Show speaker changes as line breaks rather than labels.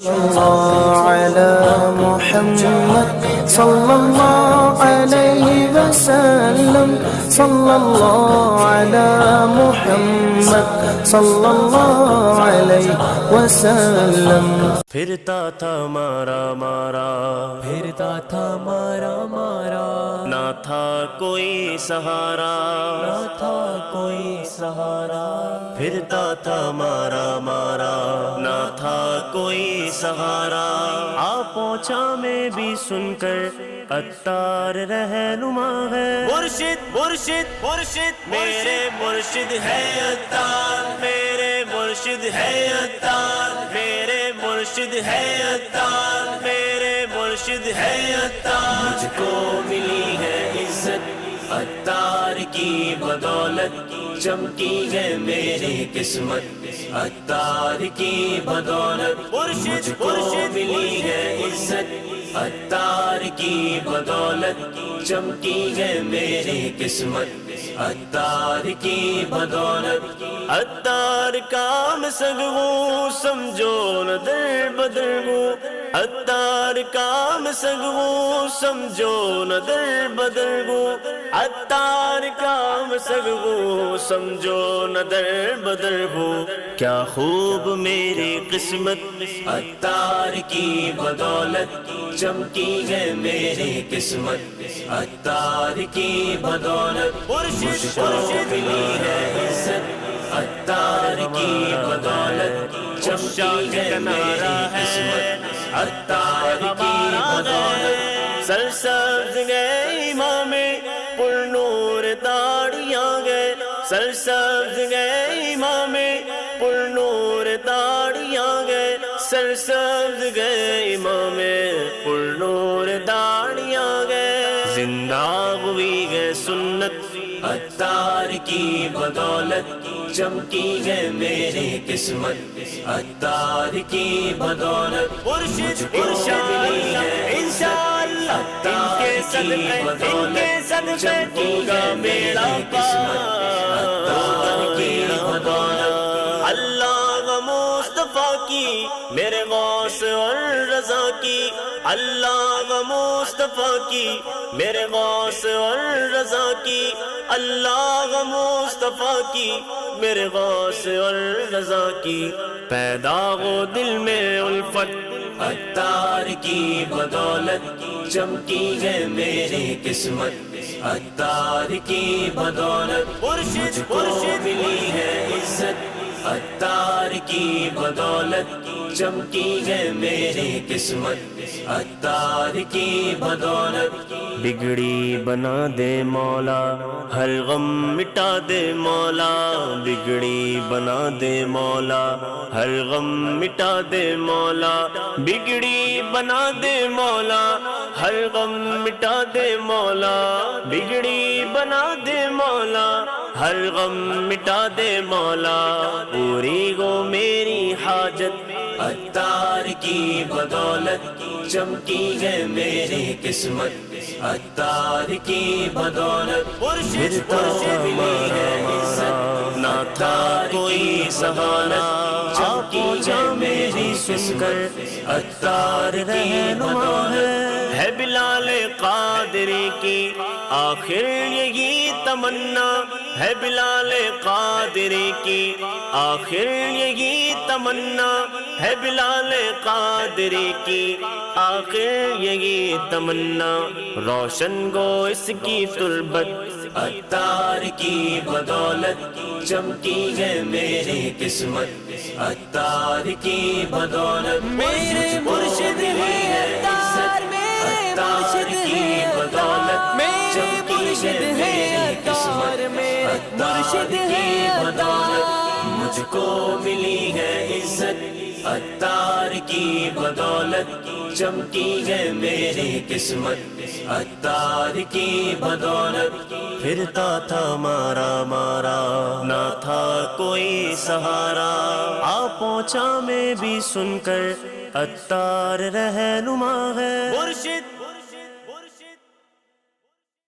الله على محمد صلى الله عليه وسلم صلى الله على محمد صلى الله عليه وسلم
پھرتا تھا مارا مارا
پھرتا تھا مارا مارا
نہ تھا کوئی سہارا
نہ تھا کوئی سہارا
پھرتا تھا مارا مارا نہ تھا کوئی سہارا آ پہنچا میں بھی سن کر عطار رہنما ہے مرشد مرشد مرشد میرے مرشد ہے عطار میرے مرشد ہے عطار میرے مرشد ہے عطار میرے مرشد ہے عطار مجھ کو ملی ہے عزت عطار کی بدولت چمکی ہے میری قسمت عطار کی بدولت مرشد مرشد ملی ہے عزت عطار کی بدولت چمکی ہے میری قسمت عطار کی بدولت عطار کام سگو سمجھو نہ در بدر گو عطار کام سگو سمجھو نہ در بدر گو عطار کام سگو سمجھو نہ در بدر گو کیا خوب میری قسمت عطار کی بدولت چمکی ہے میری قسمت عطار کی بدولت مرشد مرشد ملی ہے عزت عطار کی بدولت چمکی ہے میری قسمت عطار کی بدولت سرسبز گئے امام پر نور داڑیاں گئے سرسبز گئے امام پر نور داڑیاں گئے سرسبز گئے امام پر نور داڑیاں گئے زندہ ہوئی ہے سنت عطار کی بدولت چمکی ہے میری قسمت عطار کی بدولت مرشد مرشد ملی ہے انشاءاللہ عطار کی بدولت چمکی ہے میری قسمت عطار کی بدولت اللہ مصطفیٰ کی میرے غوث اور رضا کی اللہ مصطفیٰ کی میرے غوث اور رضا کی اللہ مصطفیٰ کی میرے غوث اور رضا کی پیدا ہو دل میں الفت عطار کی بدولت چمکی ہے میری قسمت عطار کی بدولت مرشد مرشد ملی ہے عزت عطار کی بدولت چمکی ہے میری قسمت عطار کی بدولت بگڑی بنا دے مولا ہر غم مٹا دے مولا بگڑی بنا دے مولا ہر غم مٹا دے مولا بگڑی بنا دے مولا ہر غم مٹا دے مولا بگڑی بنا دے مولا ہر غم مٹا دے مولا پوری گو میری حاجت عطار کی بدولت چمکی ہے میری قسمت عطار کی بدولت مرشد مرشد ملی ہے عزت نہ تھا کوئی سہارا چمکی ہے میری قسمت عطار کی بدولت ہے بلال قادری کی آخر یہی تمنا ہے بلال قادری کی آخر یہی تمنا ہے بلال قادری کی آخر یہی تمنا روشن گو اس کی تربت عطار کی بدولت چمکی ہے میری قسمت عطار کی بدولت میرے مرشد ہے عزت عطار کی بدولت چمکی ہے میری قسمت عطار کی بدولت مجھ کو ملی ہے عزت عطار کی بدولت چمکی ہے میری قسمت عطار کی بدولت پھرتا تھا مارا مارا نہ تھا کوئی سہارا آ پہنچا میں بھی سن کر عطار رہنما ہے مرشد